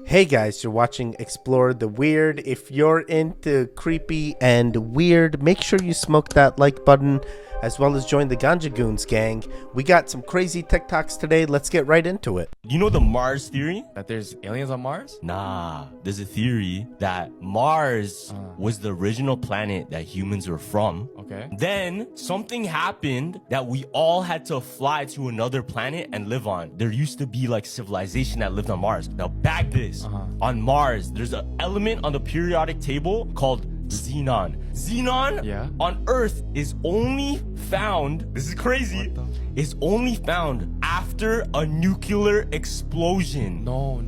Hey guys, you're watching Explore the Weird. If you're into creepy and weird, make sure you smoke that like button as well as join the Ganja Goons gang. We got some crazy TikToks today. Let's get right into it. You know the Mars theory? That there's aliens on Mars? Nah, there's a theory that Mars was the original planet that humans were from. Okay. Then something happened that we all had to fly to another planet and live on. There used to be like civilization that lived on Mars. Now back this. On Mars, there's an element on the periodic table called xenon. Xenon on Earth is only found, this is crazy, is only found after a nuclear explosion. No.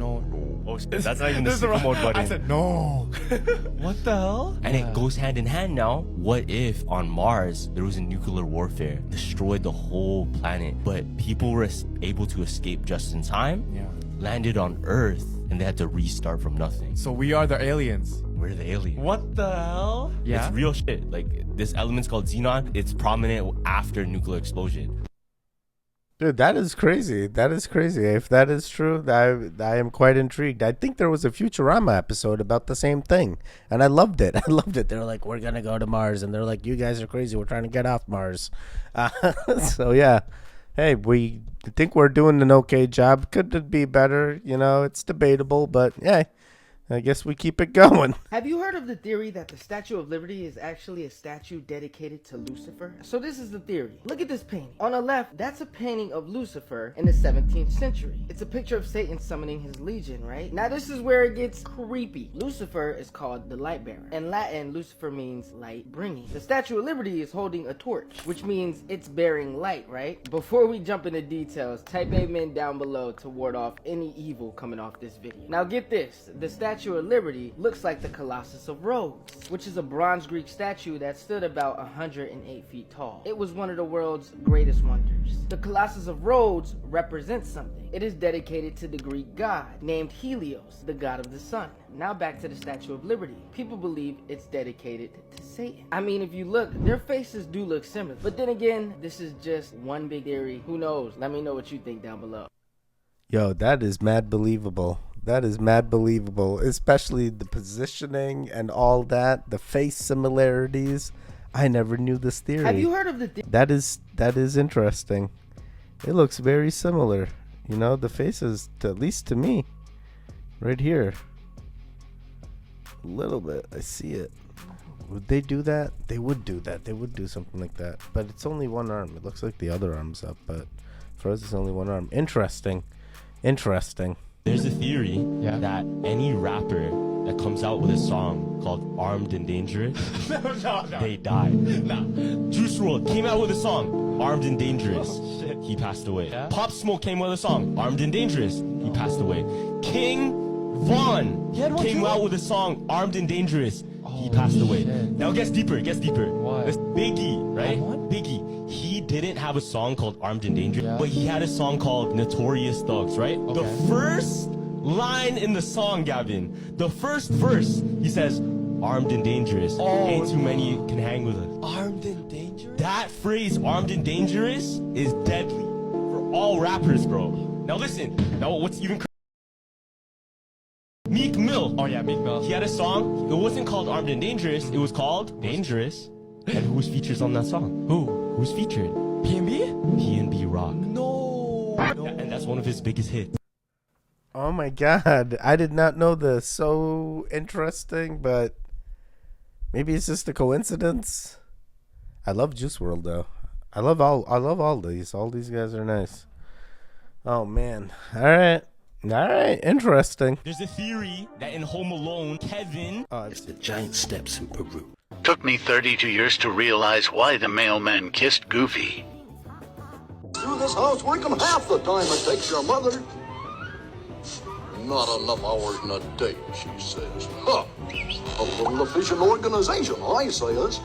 Oh shit, that's not even the super mode button. I said no. What the hell? And it goes hand in hand now. What if on Mars there was a nuclear warfare, destroyed the whole planet, but people were able to escape just in time, landed on Earth, and they had to restart from nothing. So we are the aliens. We're the aliens. What the hell? Yeah. It's real shit. Like, this element's called xenon. It's prominent after nuclear explosion. Dude, that is crazy. That is crazy. If that is true, I am quite intrigued. I think there was a Futurama episode about the same thing, and I loved it. I loved it. They're like, we're going to go to Mars, and they're like, you guys are crazy. We're trying to get off Mars. So, yeah. Hey, we think we're doing an okay job. Could it be better? You know, it's debatable, but yeah. I guess we keep it going. Have you heard of the theory that the Statue of Liberty is actually a statue dedicated to Lucifer? So this is the theory. Look at this painting. On the left, that's a painting of Lucifer in the 17th century. It's a picture of Satan summoning his legion, right? Now this is where it gets creepy. Lucifer is called the light bearer. In Latin, Lucifer means light bringing. The Statue of Liberty is holding a torch, which means it's bearing light, right? Before we jump into details, type amen down below to ward off any evil coming off this video. Now get this, the Statue of Liberty looks like the Colossus of Rhodes, which is a bronze Greek statue that stood about 108 feet tall. It was one of the world's greatest wonders. The Colossus of Rhodes represents something. It is dedicated to the Greek god named Helios, the god of the sun. Now back to the Statue of Liberty. People believe it's dedicated to Satan. I mean, if you look, their faces do look similar. But then again, this is just one big theory. Who knows? Let me know what you think down below. Yo, that is mad believable. That is mad believable, especially the positioning and all that, the face similarities. I never knew this theory. Have you heard of the That is interesting. It looks very similar. You know, the faces, at least to me, right here. A little bit. I see it. Would they do that? They would do that. They would do something like that. But it's only one arm. It looks like the other arm's up, but for us, it's only one arm. Interesting. There's a theory that any rapper that comes out with a song called Armed and Dangerous, they die. Juice WRLD came out with a song, Armed and Dangerous. He passed away. Pop Smoke came with a song, Armed and Dangerous. He passed away. King Von came out with a song, Armed and Dangerous. He passed away. Now it gets deeper. This Biggie, right? Biggie. He didn't have a song called Armed and Dangerous, but he had a song called Notorious Thugs, right? The first line in the song, Gavin, the first verse, he says, Armed and Dangerous. Ain't too many can hang with us. Armed and dangerous? That phrase, Armed and Dangerous, is deadly for all rappers, bro. Now listen, now what's even Meek Mill. Oh yeah, Meek Mill. He had a song. It wasn't called Armed and Dangerous. It was called Dangerous. And who was featured on that song? Who's featured? PNB? PNB Rock. No. And that's one of his biggest hits. Oh my god. I did not know this. So interesting, but maybe it's just a coincidence. I love Juice WRLD though. I love all these. All these guys are nice. Oh man. All right, interesting. There's a theory that in Home Alone, Kevin... It's the giant steps in Peru. Took me 32 years to realize why the mailman kissed Goofy. Through this housework half the time it takes your mother. Not enough hours in a day, she says. Huh. A little efficient organization, I says.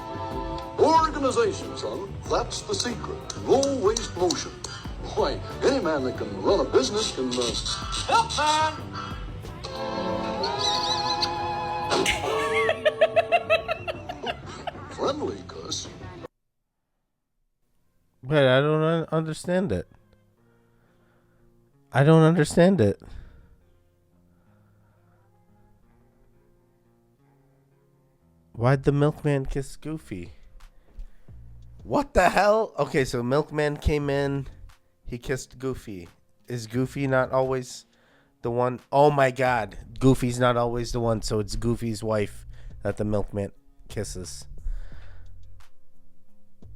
Organization, son. That's the secret. Low waste motion. Why, any man that can run a business can, help, man! Friendly, cuss. But I don't understand it. I don't understand it. Why'd the milkman kiss Goofy? What the hell? Okay, so milkman came in. He kissed Goofy. Is Goofy not always the one? Oh my god. Goofy's not always the one, so it's Goofy's wife that the milkman kisses.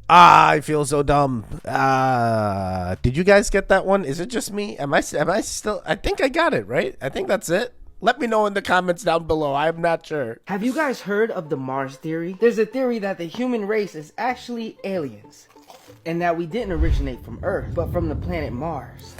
I feel so dumb. Did you guys get that one? Is it just me? Am I still? I think I got it, right? I think that's it. Let me know in the comments down below. I'm not sure. Have you guys heard of the Mars theory? There's a theory that the human race is actually aliens, and that we didn't originate from Earth, but from the planet Mars.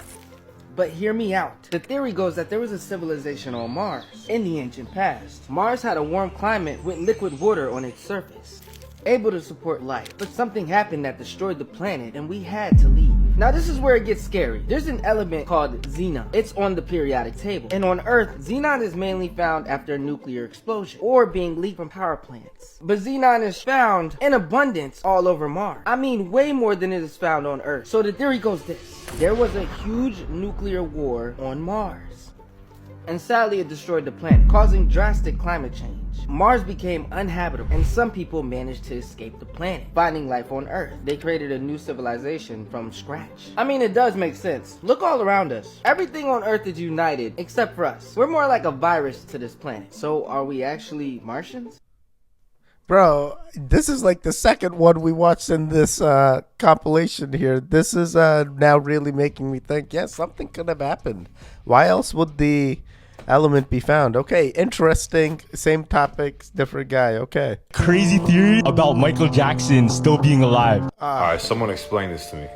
But hear me out. The theory goes that there was a civilization on Mars in the ancient past. Mars had a warm climate with liquid water on its surface, able to support life. But something happened that destroyed the planet, and we had to leave. Now this is where it gets scary. There's an element called xenon. It's on the periodic table. And on Earth, xenon is mainly found after a nuclear explosion or being leaked from power plants. But xenon is found in abundance all over Mars. I mean, way more than it is found on Earth. So the theory goes this. There was a huge nuclear war on Mars, and sadly it destroyed the planet, causing drastic climate change. Mars became uninhabitable, and some people managed to escape the planet, finding life on Earth. They created a new civilization from scratch. I mean, it does make sense. Look all around us. Everything on Earth is united, except for us. We're more like a virus to this planet. So are we actually Martians? Bro, this is like the second one we watched in this compilation here. This is now really making me think, yes, something could have happened. Why else would the element be found? Okay, interesting. Same topic, different guy. Okay. Crazy theory about Michael Jackson still being alive. Alright, someone explain this to me.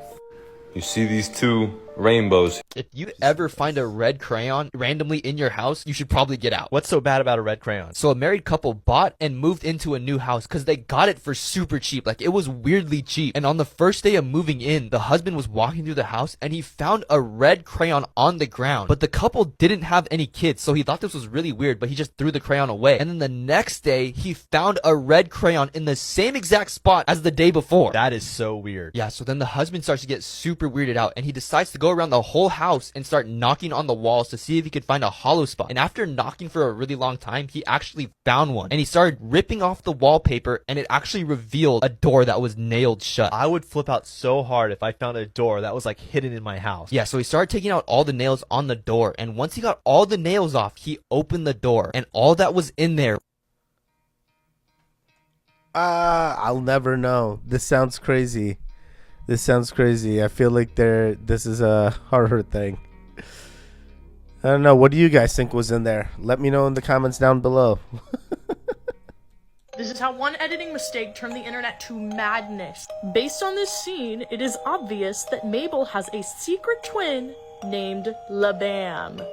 You see these two rainbows. If you ever find a red crayon randomly in your house, you should probably get out. What's so bad about a red crayon? So a married couple bought and moved into a new house because they got it for super cheap. Like, it was weirdly cheap. And on the first day of moving in, the husband was walking through the house and he found a red crayon on the ground. But the couple didn't have any kids, so he thought this was really weird, but he just threw the crayon away. And then the next day, he found a red crayon in the same exact spot as the day before. That is so weird. Yeah, so then the husband starts to get super weirded out, and he decides to go around the whole house and start knocking on the walls to see if he could find a hollow spot. And after knocking for a really long time, he actually found one. And he started ripping off the wallpaper, and it actually revealed a door that was nailed shut. I would flip out so hard if I found a door that was like hidden in my house. Yeah, so he started taking out all the nails on the door, and once he got all the nails off, he opened the door, and all that was in there. I'll never know. This sounds crazy. This sounds crazy. I feel like this is a horror thing. I don't know. What do you guys think was in there? Let me know in the comments down below. This is how one editing mistake turned the internet to madness. Based on this scene, it is obvious that Mabel has a secret twin named LaBam.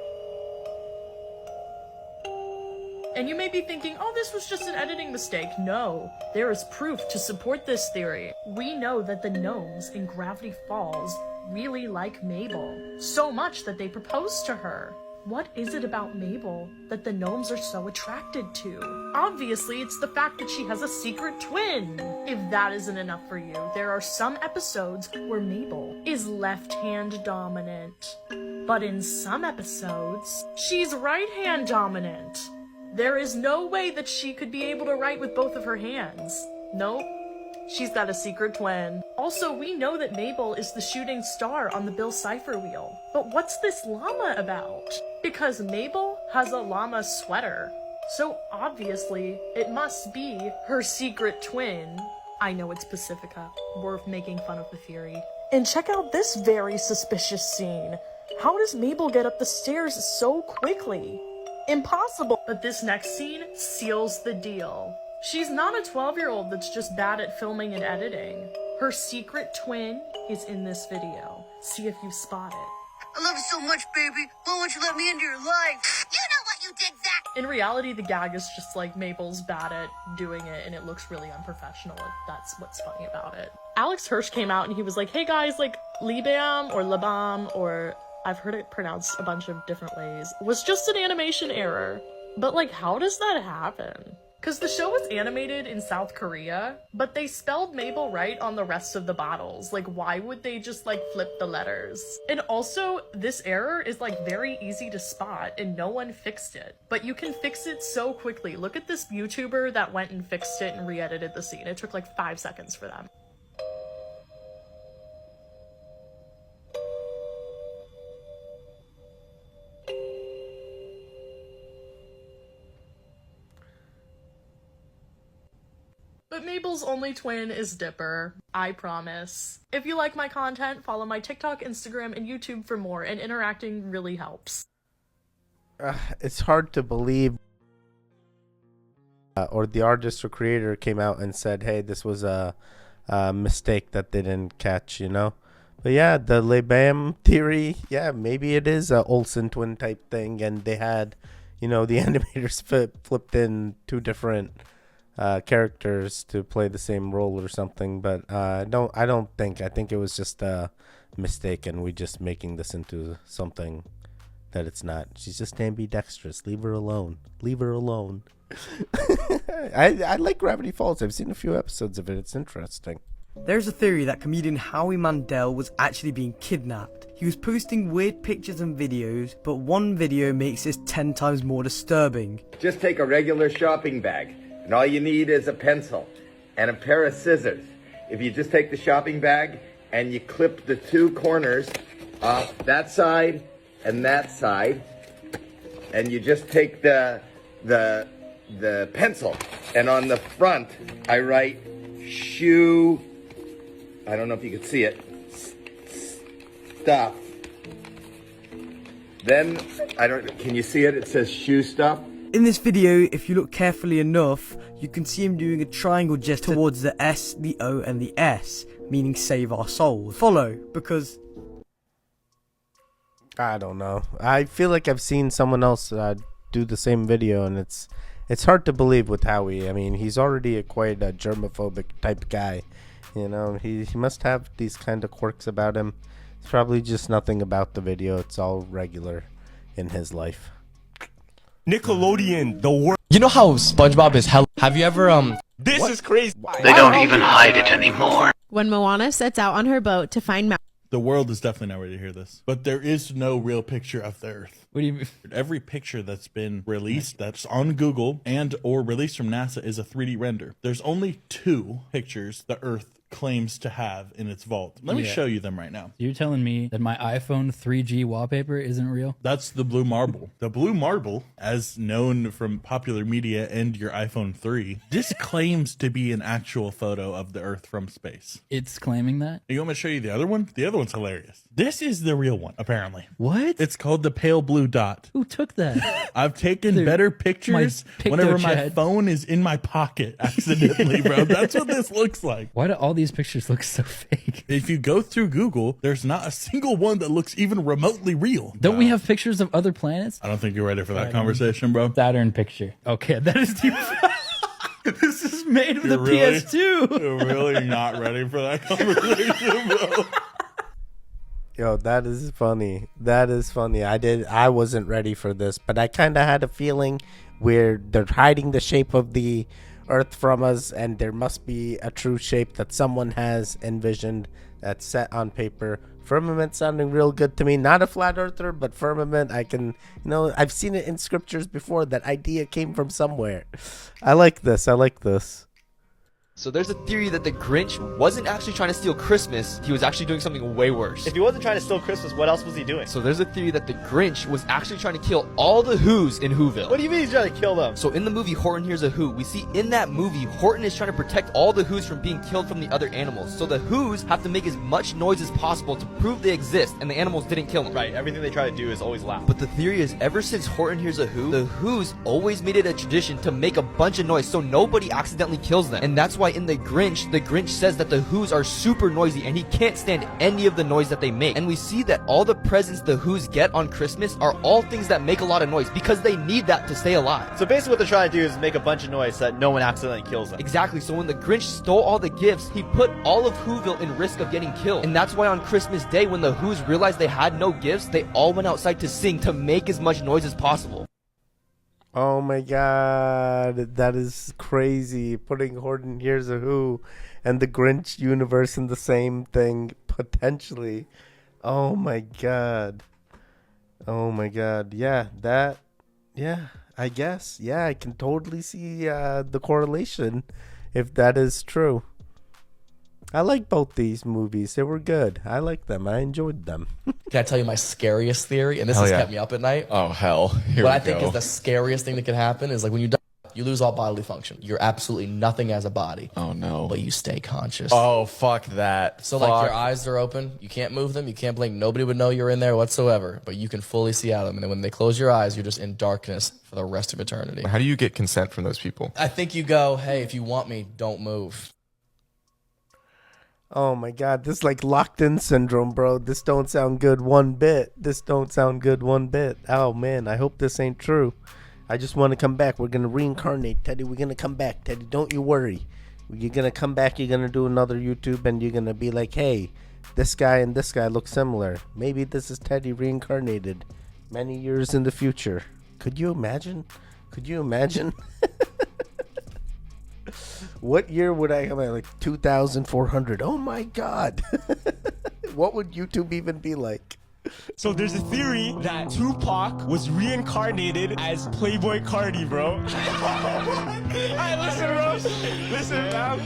And you may be thinking, oh, this was just an editing mistake. No, there is proof to support this theory. We know that the gnomes in Gravity Falls really like Mabel, so much that they proposed to her. What is it about Mabel that the gnomes are so attracted to? Obviously, it's the fact that she has a secret twin. If that isn't enough for you, there are some episodes where Mabel is left-hand dominant. But in some episodes, she's right-hand dominant. There is no way that she could be able to write with both of her hands. Nope. She's got a secret twin. Also, we know that Mabel is the shooting star on the Bill Cipher wheel. But what's this llama about? Because Mabel has a llama sweater. So obviously, it must be her secret twin. I know it's Pacifica. Worth making fun of the theory. And check out this very suspicious scene. How does Mabel get up the stairs so quickly? Impossible. But this next scene seals the deal. She's not a 12-year-old that's just bad at filming and editing. Her secret twin is in this video. See if you spot it. I love you so much, baby. Why won't you let me into your life? You know what you did, Zach! In reality, the gag is just like Mabel's bad at doing it and it looks really unprofessional. That's what's funny about it. Alex Hirsch came out and he was like, hey guys, like Libam or Labam, or I've heard it pronounced a bunch of different ways, was just an animation error. But like, how does that happen? Because the show was animated in South Korea, but they spelled Mabel right on the rest of the bottles. Like, why would they just, like, flip the letters? And also, this error is, like, very easy to spot, and no one fixed it. But you can fix it so quickly. Look at this YouTuber that went and fixed it and re-edited the scene. It took, like, 5 seconds for them. But Mabel's only twin is Dipper. I promise. If you like my content, follow my TikTok, Instagram, and YouTube for more, and interacting really helps. It's hard to believe or the artist or creator came out and said, hey, this was a mistake that they didn't catch, you know? But yeah, the Le Bam theory, yeah, maybe it is a Olsen twin type thing, and they had, you know, the animators flipped in 2 different characters to play the same role or something, but I think it was just a mistake, and we just making this into something that it's not. She's just ambidextrous. Leave her alone. I like Gravity Falls. I've seen a few episodes of it. It's interesting. There's a theory that comedian Howie Mandel was actually being kidnapped. He was posting weird pictures and videos, but one video makes this 10 times more disturbing. Just take a regular shopping bag, and all you need is a pencil and a pair of scissors. If you just take the shopping bag and you clip the 2 corners off that side and that side, and you just take the pencil, and on the front I write shoe, I don't know if you can see it, stuff. Then can you see it? It says shoe stuff. In this video, if you look carefully enough, you can see him doing a triangle gesture towards the S, the O, and the S, meaning save our souls. Follow, because I don't know. I feel like I've seen someone else do the same video, and it's hard to believe with Howie. I mean, he's already quite a germophobic type guy. You know, he must have these kind of quirks about him. It's probably just nothing about the video. It's all regular in his life. Nickelodeon, the worst. You know how SpongeBob is hell? Have you ever, This is crazy. They don't even hide it anymore. When Moana sets out on her boat to find The world is definitely not ready to hear this. But there is no real picture of the Earth. What do you mean? Every picture that's been released that's on Google and or released from NASA is a 3D render. There's only 2 pictures the Earth claims to have in its vault. Let me show you them right now. You're telling me that my iPhone 3G wallpaper isn't real? That's the blue marble. The blue marble, as known from popular media and your iPhone 3, this claims to be an actual photo of the Earth from space. It's claiming that? You want me to show you the other one? The other one's hilarious. This is the real one, apparently. What? It's called the pale blue dot. Who took that? I've taken better pictures whenever my phone is in my pocket accidentally, bro. That's what this looks like. Why do all these pictures look so fake? If you go through Google, there's not a single one that looks even remotely real. Don't we have pictures of other planets? I don't think you're ready for that conversation, bro. Saturn picture. Okay, that is deep. This is made with You're a PS2. You're really not ready for that conversation, bro. Yo, that is funny. That is funny. I wasn't ready for this, but I kind of had a feeling where they're hiding the shape of the Earth from us, and there must be a true shape that someone has envisioned that's set on paper. Firmament sounding real good to me. Not a flat earther, but firmament, I can, I've seen it in scriptures before. That idea came from somewhere. I like this. So there's a theory that the Grinch wasn't actually trying to steal Christmas, he was actually doing something way worse. If he wasn't trying to steal Christmas, what else was he doing? So there's a theory that the Grinch was actually trying to kill all the Who's in Whoville. What do you mean he's trying to kill them? So in the movie Horton Hears a Who, we see in that movie, Horton is trying to protect all the Who's from being killed from the other animals. So the Who's have to make as much noise as possible to prove they exist, and the animals didn't kill them. Right, everything they try to do is always loud. But the theory is, ever since Horton Hears a Who, the Who's always made it a tradition to make a bunch of noise so nobody accidentally kills them. And that's why in the Grinch says that the Who's are super noisy and he can't stand any of the noise that they make. And we see that all the presents the Who's get on Christmas are all things that make a lot of noise because they need that to stay alive. So basically what they're trying to do is make a bunch of noise so that no one accidentally kills them. Exactly. So when the Grinch stole all the gifts, he put all of Whoville in risk of getting killed. And that's why on Christmas Day, when the Who's realized they had no gifts, they all went outside to sing to make as much noise as possible. Oh my god, that is crazy. Putting Horde and Here's a Who and the Grinch universe in the same thing, potentially. Oh my god. Oh my god. Yeah, I guess. Yeah, I can totally see the correlation if that is true. I like both these movies. They were good. I like them. I enjoyed them. Can I tell you my scariest theory? And this Hell has yeah. kept me up at night. Oh, hell. Here What we I think go. is the scariest thing that could happen is like when you die, you lose all bodily function. You're absolutely nothing as a body. Oh, no. But you stay conscious. Oh, fuck that. So Fuck. like your eyes are open, you can't move them, you can't blink, nobody would know you're in there whatsoever, but you can fully see out of them. And then when they close your eyes, you're just in darkness for the rest of eternity. How do you get consent from those people? I think you go, hey, if you want me, don't move. Oh my god, this is like locked in syndrome, bro. This don't sound good one bit. Oh man, I hope this ain't true. I just want to come back. We're gonna reincarnate, Teddy. We're gonna come back, Teddy. Don't you worry. You're gonna come back. You're gonna do another YouTube, and you're gonna be like, hey, this guy and this guy look similar. Maybe this is Teddy reincarnated many years in the future. Could you imagine? What year would I come out? Like 2,400. Oh my god. What would YouTube even be like? So there's a theory that Tupac was reincarnated as Playboy Cardi, bro. Alright, listen, bro. Listen, man.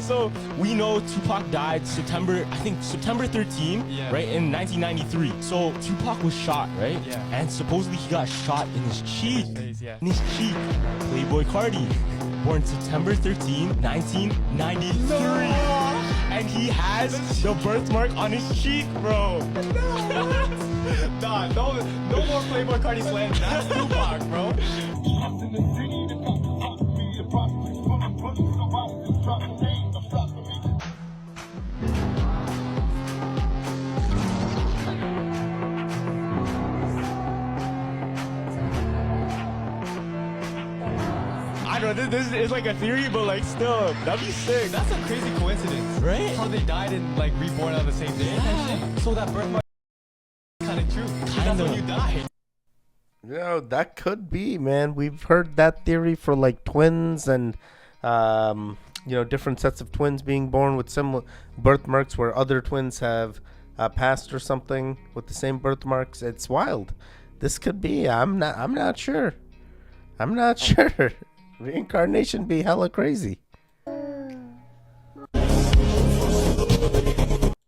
So we know Tupac died September 13, right, in 1993. So Tupac was shot, right? Yeah. And supposedly he got shot in his cheek. In his cheek. Playboy Cardi, born September 13, 1993. No. And he has the birthmark on his cheek, bro. Nah, no more Playboy Cardi slang. That's Tupac, bro. I don't know, this is like a theory, but like still, that'd be sick. That's a crazy coincidence, right? How they died and like reborn on the same day. Yeah. So that birthmark is kind of true. That's when you die. No, that could be, man. We've heard that theory for like twins and different sets of twins being born with similar birthmarks where other twins have passed or something with the same birthmarks. It's wild. This could be. I'm not sure. Reincarnation be hella crazy. I'm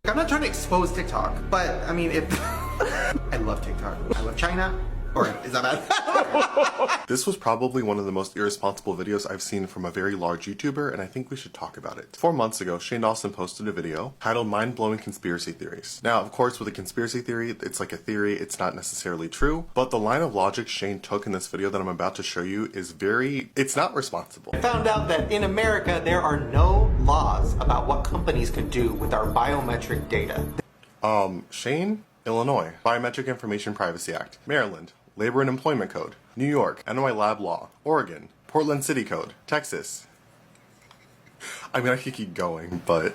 not trying to expose TikTok, but I mean, if I love TikTok, I love China. Or is that bad? This was probably one of the most irresponsible videos I've seen from a very large YouTuber, and I think we should talk about it. 4 months ago, Shane Dawson posted a video titled Mind-Blowing Conspiracy Theories. Now, of course, with a conspiracy theory, it's like a theory, it's not necessarily true, but the line of logic Shane took in this video that I'm about to show you is it's not responsible. I found out that in America, there are no laws about what companies can do with our biometric data. Shane? Illinois, Biometric Information Privacy Act. Maryland, Labor and Employment Code. New York, NY Lab Law. Oregon, Portland City Code. Texas. I mean, I could keep going, but...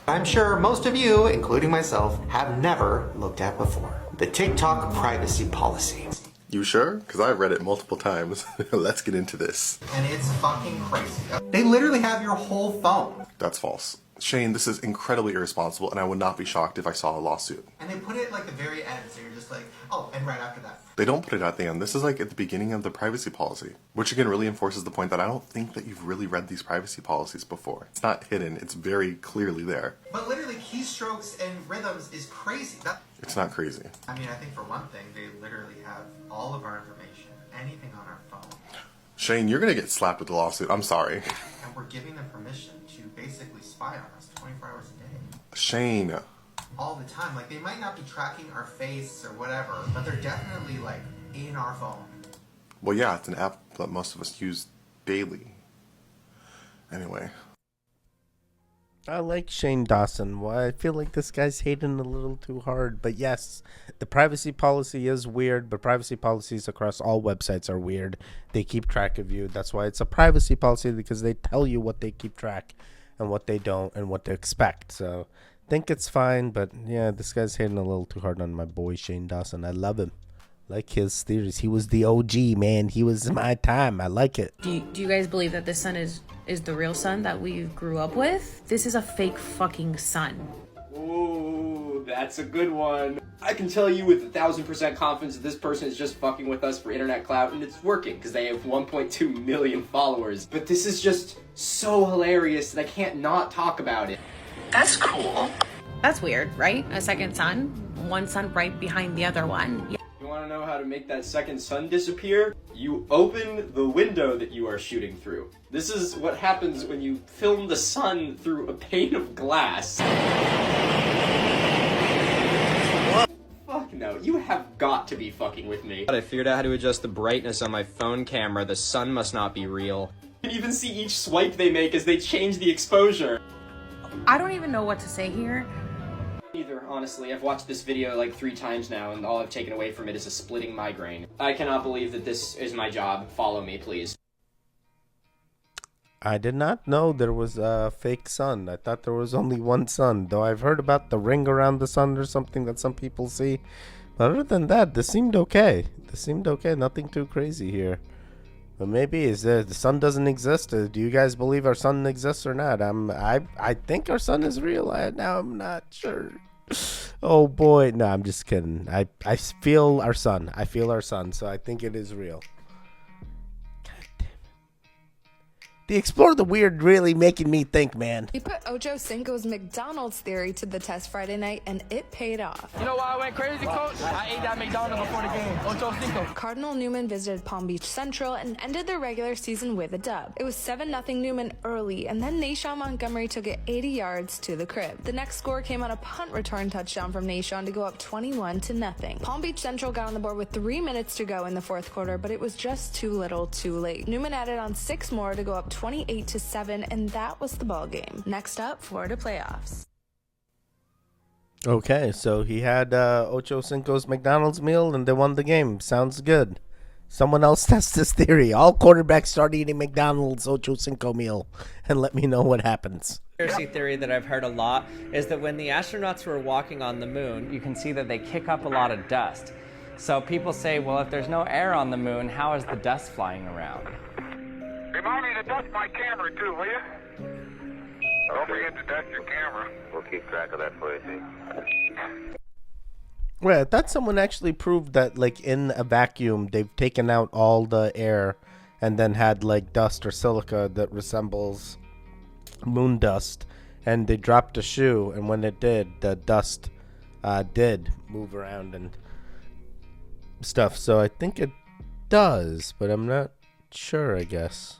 I'm sure most of you, including myself, have never looked at before. The TikTok privacy policy. You sure? Because I've read it multiple times. Let's get into this. And it's fucking crazy. They literally have your whole phone. That's false. Shane, this is incredibly irresponsible, and I would not be shocked if I saw a lawsuit. And they put it like the very end, so you're just like, oh, and right after that. They don't put it at the end. This is like at the beginning of the privacy policy, which again really enforces the point that I don't think that you've really read these privacy policies before. It's not hidden. It's very clearly there. But literally, keystrokes and rhythms is crazy. It's not crazy. I mean, I think for one thing, they literally have all of our information, anything on our phone. Shane, you're going to get slapped with a lawsuit. I'm sorry. And we're giving them permission to basically spy on us 24 hours a day. Shane. All the time. Like, they might not be tracking our face or whatever, but they're definitely, like, in our phone. Well, yeah, it's an app that most of us use daily. Anyway. I like Shane Dawson. Well, I feel like this guy's hating a little too hard. But yes, the privacy policy is weird, but privacy policies across all websites are weird. They keep track of you. That's why it's a privacy policy, because they tell you what they keep track and what they don't and what to expect. So I think it's fine, but yeah, this guy's hating a little too hard on my boy Shane Dawson. I love him. Like his theories. He was the OG, man. He was my time. I like it. Do you guys believe that this sun is the real sun that we grew up with? This is a fake fucking sun. Ooh, that's a good one. I can tell you with 1,000% confidence that this person is just fucking with us for internet clout, and it's working because they have 1.2 million followers. But this is just so hilarious that I can't not talk about it. That's cool. That's weird, right? A second sun? One sun right behind the other one. Yeah. You want to know how to make that second sun disappear? You open the window that you are shooting through. This is what happens when you film the sun through a pane of glass. Fuck no, you have got to be fucking with me. I figured out how to adjust the brightness on my phone camera. The sun must not be real. You can even see each swipe they make as they change the exposure. I don't even know what to say here. Either, honestly. I've watched this video like 3 times now, and all I've taken away from it is a splitting migraine. I cannot believe that this is my job. Follow me, please. I did not know there was a fake sun. I thought there was only one sun, though I've heard about the ring around the sun or something that some people see. But other than that, this seemed okay. This seemed okay. Nothing too crazy here. But maybe the sun doesn't exist. Do you guys believe our sun exists or not? I think our sun is real. Now I'm not sure. Oh boy, no, I'm just kidding. I feel our sun. I feel our sun, so I think it is real. The Explore the Weird really making me think, man. We put Ocho Cinco's McDonald's theory to the test Friday night, and it paid off. You know why I went crazy, Coach? I ate that McDonald's before the game. Ocho Cinco. Cardinal Newman visited Palm Beach Central and ended their regular season with a dub. It was 7-0 Newman early, and then Nashawn Montgomery took it 80 yards to the crib. The next score came on a punt return touchdown from Nashawn to go up 21-0. Palm Beach Central got on the board with 3 minutes to go in the fourth quarter, but it was just too little too late. Newman added on 6 more to go up 28-7, and that was the ball game. Next up, Florida playoffs. Okay, so he had Ocho Cinco's McDonald's meal and they won the game. Sounds good. Someone else test this theory. All quarterbacks start eating McDonald's Ocho Cinco meal and let me know what happens. Conspiracy theory that I've heard a lot is that when the astronauts were walking on the moon, you can see that they kick up a lot of dust. So people say, well, if there's no air on the moon, how is the dust flying around? Remind me to dust my camera too, will you? Don't forget to dust your camera. We'll keep track of that for you, see? Wait, I thought someone actually proved that, like, in a vacuum, they've taken out all the air and then had, like, dust or silica that resembles moon dust. And they dropped a shoe, and when it did, the dust did move around and stuff. So I think it does, but I'm not sure, I guess.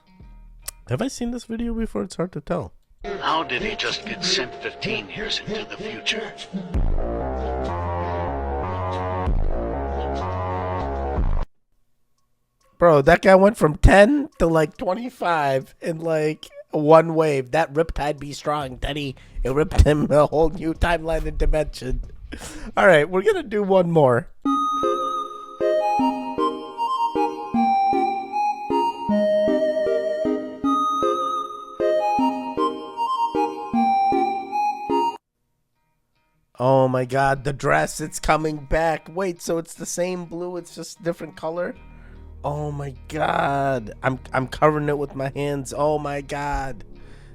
Have I seen this video before? It's hard to tell. How did he just get sent 15 years into the future? Bro, that guy went from 10 to like 25 in like one wave. That riptide be strong, Teddy. It ripped him a whole new timeline and dimension. All right, we're going to do one more. Oh my god, the dress, it's coming back. Wait, so it's the same blue, it's just different color? Oh my god. I'm covering it with my hands. Oh my god.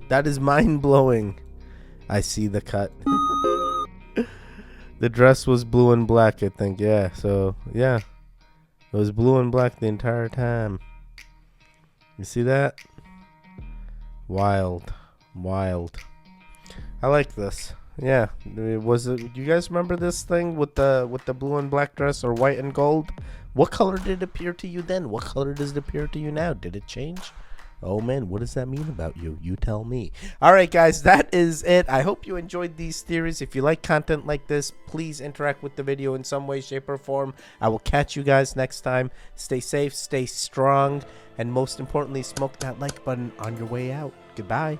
That is mind-blowing. I see the cut. The dress was blue and black, I think. Yeah, so, yeah. It was blue and black the entire time. You see that? Wild. Wild. I like this. Yeah, was it? You guys remember this thing with the blue and black dress or white and gold? What color did it appear to you then? What color does it appear to you now? Did it change? Oh man, what does that mean about you? You tell me. All right, guys, that is it. I hope you enjoyed these theories. If you like content like this, please interact with the video in some way, shape, or form. I will catch you guys next time. Stay safe, stay strong, and most importantly, smoke that like button on your way out. Goodbye.